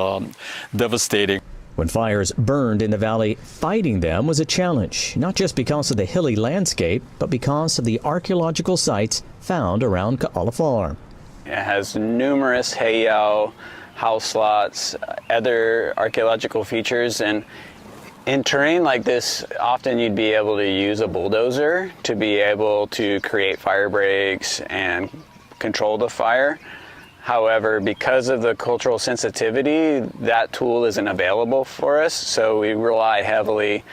devastating. When fires burned in the valley, fighting them was a challenge, not just because of the hilly landscape, but because of the archaeological sites found around Ka'ala Farm. It has numerous heiau, house lots, other archaeological features, and in terrain like this, often you'd be able to use a bulldozer to be able to create fire breaks and control the fire. However, because of the cultural sensitivity, that tool isn't available for us, so we rely heavily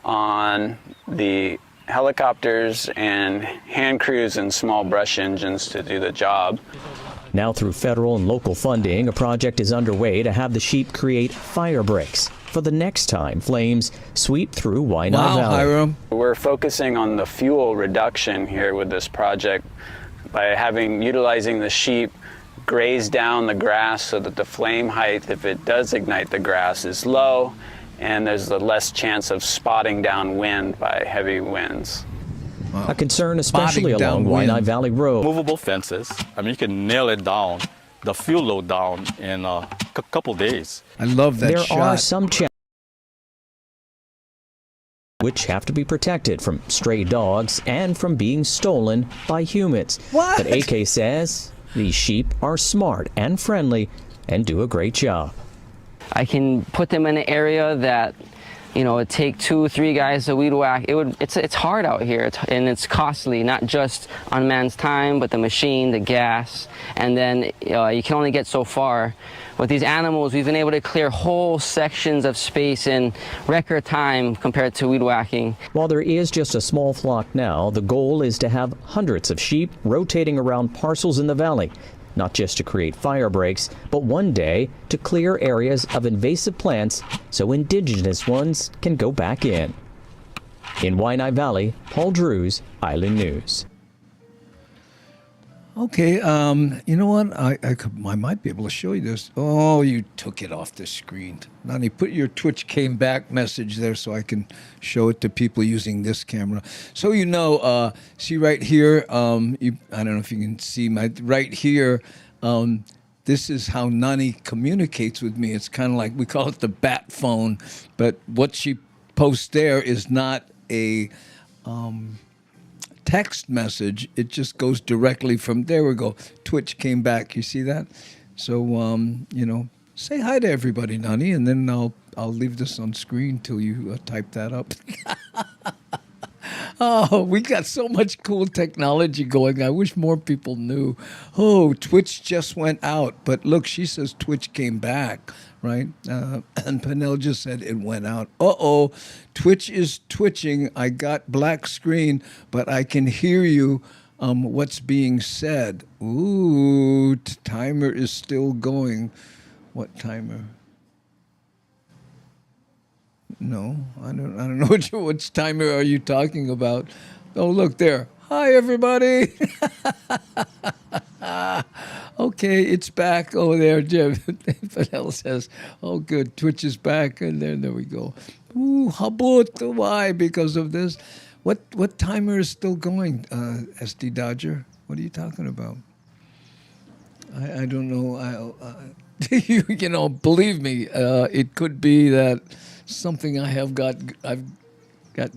on the helicopters and hand crews and small brush engines to do the job. Now through federal and local funding, a project is underway to have the sheep create fire breaks for the next time flames sweep through Waianae Valley. Hiram. We're focusing on the fuel reduction here with this project by utilizing the sheep graze down the grass so that the flame height, if it does ignite the grass, is low, and there's the less chance of spotting downwind by heavy winds. A concern especially along Waianae Valley Road. Movable fences. I mean, you can nail it down, the fuel load down in a couple days. I love that There shot. are some challenges which have to be protected from stray dogs and from being stolen by humans. What? But AK says these sheep are smart and friendly and do a great job. I can put them in an area that, you know, it'd take 2 or 3 guys to weed whack. It's hard out here, and it's costly, not just on man's time, but the machine, the gas, and then you can only get so far. With these animals, we've been able to clear whole sections of space in record time compared to weed whacking. While there is just a small flock now, the goal is to have hundreds of sheep rotating around parcels in the valley, not just to create fire breaks, but one day to clear areas of invasive plants so indigenous ones can go back in. In Waianae Valley, Paul Drews, Island News. Okay, you know what? I might be able to show you this. Oh, you took it off the screen. Nani, put your Twitch came back message there so I can show it to people using this camera. So you know, see right here, I don't know if you can see right here, this is how Nani communicates with me. It's kind of like, we call it the bat phone, but what she posts there is not a text message. It just goes directly from, there we go, Twitch came back. You see that? So, you know, say hi to everybody, Nani, and then I'll leave this on screen till you type that up. Oh, we got so much cool technology going. I wish more people knew. Oh, Twitch just went out, but look, she says Twitch came back, right? And Penel just said it went out. Uh-oh, Twitch is twitching. I got black screen, but I can hear you. What's being said? Ooh, timer is still going. What timer? No, I don't know which timer are you talking about. Oh, look there. Hi, everybody. Okay, it's back. Oh, there, Jim. Fidel says, oh, good. Twitch is back. And there we go. Ooh, habut. Why? Because of this. What timer is still going, SD Dodger? What are you talking about? I don't know. You know, believe me, it could be that something I've got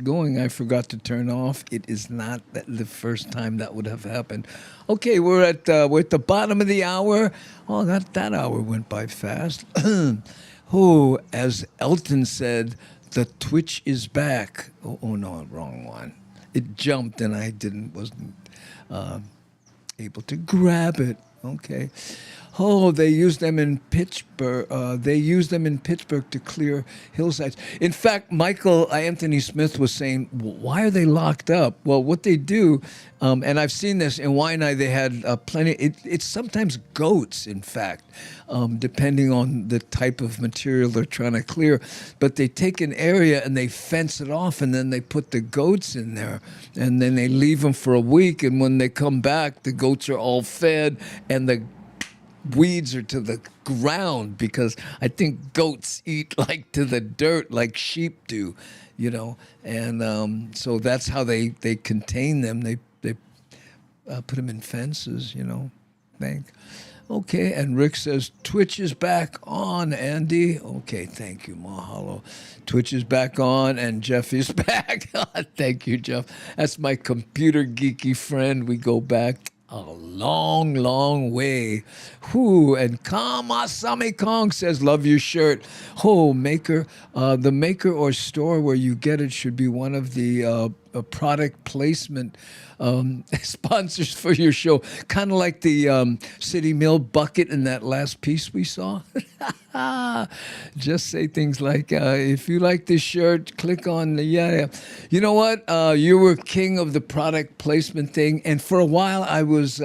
going I forgot to turn off. It is not the first time that would have happened. Okay, we're at the bottom of the hour. Oh, that hour went by fast. Oh, as Elton said, the Twitch is back. Oh no, wrong one. It jumped and I wasn't able to grab it. Okay. Oh, they use them in Pittsburgh. To clear hillsides. In fact, Michael Anthony Smith was saying, why are they locked up? Well, what they do, and I've seen this in Waianae, they had plenty. It's sometimes goats, in fact, depending on the type of material they're trying to clear. But they take an area and they fence it off, and then they put the goats in there, and then they leave them for a week. And when they come back, the goats are all fed, and the weeds are to the ground, because I think goats eat like to the dirt like sheep do, you know, and so that's how they contain them. They put them in fences, you know. Okay, and Rick says Twitch is back on, Andy. Okay, thank you, mahalo. Twitch is back on, and Jeff is back. Thank you, Jeff. That's my computer geeky friend. We go back a long, long way. Whoo, and Kamasami Kong says, love your shirt. Oh, maker, the maker or store where you get it should be one of the product placement sponsors for your show, kind of like the City Mill bucket in that last piece we saw. Just say things like, if you like this shirt, click on the, yeah. You know what? You were king of the product placement thing. And for a while, I was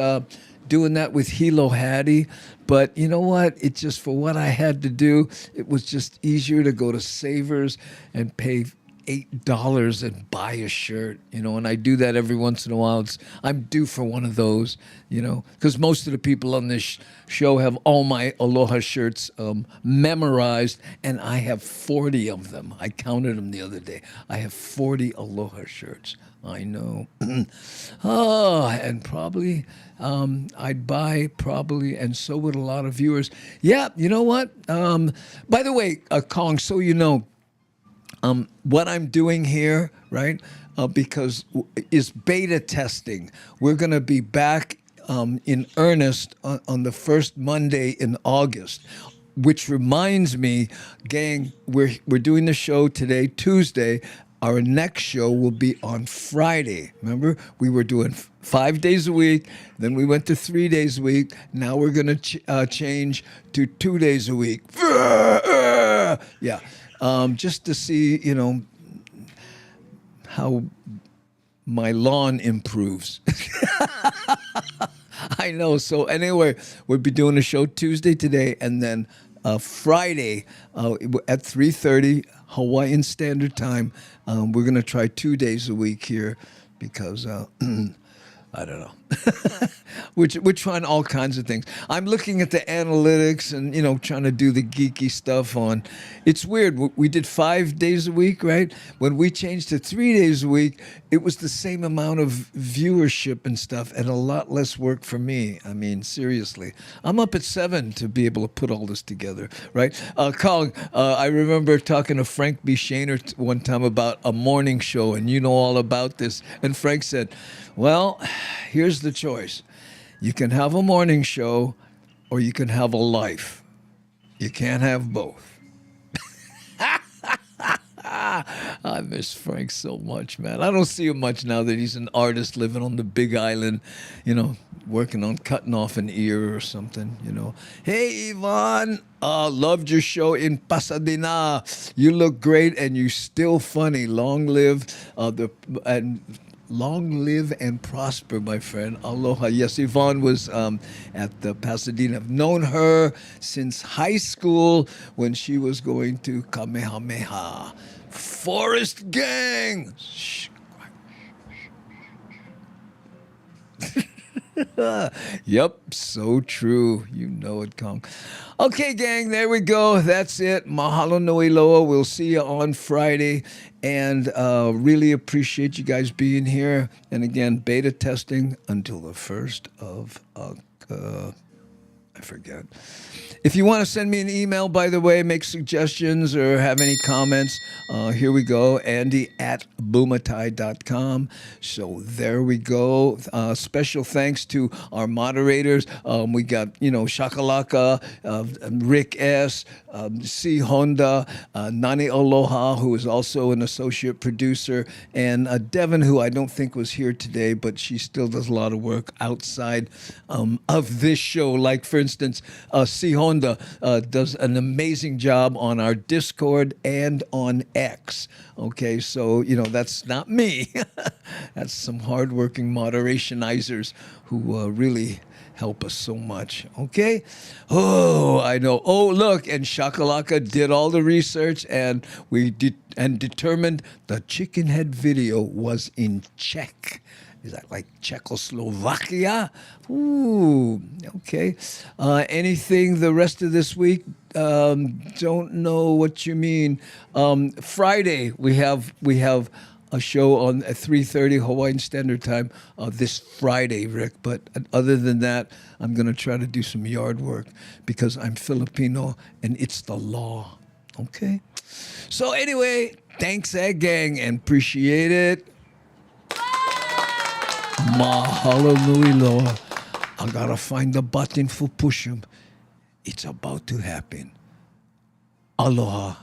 doing that with Hilo Hattie. But you know what? It just, for what I had to do, it was just easier to go to Savers and pay $8 and buy a shirt, and I do that every once in a while. I'm due for one of those, because most of the people on this show have all my Aloha shirts memorized, and I have 40 of them. I counted them the other day. I have 40 Aloha shirts. I know. And probably I'd buy probably, and so would a lot of viewers. Yeah, you know what? By the way, Kong, so you know, what I'm doing here, right, because is beta testing. We're going to be back in earnest on the first Monday in August, which reminds me, gang, we're doing the show today, Tuesday. Our next show will be on Friday. Remember, we were doing 5 days a week, then we went to 3 days a week. Now we're going to change to 2 days a week. Yeah. Just to see, how my lawn improves. I know. So anyway, we'll be doing a show Tuesday today, and then Friday at 3:30 Hawaiian Standard Time. We're going to try 2 days a week here because I don't know. We're trying all kinds of things. I'm looking at the analytics and, trying to do the geeky stuff on. It's weird. We did 5 days a week, right? When we changed to 3 days a week, it was the same amount of viewership and stuff and a lot less work for me. I mean, seriously. I'm up at 7 to be able to put all this together, right? Kong, I remember talking to Frank B. Shaner one time about a morning show, and you know all about this. And Frank said, well, here's the choice. You can have a morning show or you can have a life. You can't have both. I miss Frank so much, man. I don't see him much now that he's an artist living on the Big Island, working on cutting off an ear or something, Hey, Yvonne, loved your show in Pasadena. You look great and you still funny. Long live Long live and prosper, my friend. Aloha. Yes, Yvonne was at the Pasadena. I've known her since high school when she was going to Kamehameha. Forest Gang! Shh. Yep, so true. You know it, Kong. Okay, gang, there we go. That's it. Mahalo nui loa. We'll see you on Friday. And really appreciate you guys being here. And again, beta testing until the 1st of I forget. If you want to send me an email, by the way, make suggestions or have any comments, here we go, Andy@bumatai.com. So there we go. Special thanks to our moderators. We got, Shakalaka, Rick S., C. Honda, Nani Aloha, who is also an associate producer, and Devin, who I don't think was here today, but she still does a lot of work outside of this show. Like, for instance, C. Honda does an amazing job on our Discord and on X. Okay, so, that's not me. That's some hardworking moderationizers who really help us so much. Okay? Oh, I know. Oh, look, and Shakalaka did all the research, and we determined the chicken head video was in Czech. Is that like Czechoslovakia? Ooh, okay. Anything the rest of this week? Don't know what you mean. Friday we have a show on at 3:30 Hawaiian Standard Time this Friday, Rick. But other than that, I'm going to try to do some yard work because I'm Filipino and it's the law. Okay? So anyway, thanks, gang, and appreciate it. Mahalo nui loa. I gotta find the button for push 'em. It's about to happen. Aloha.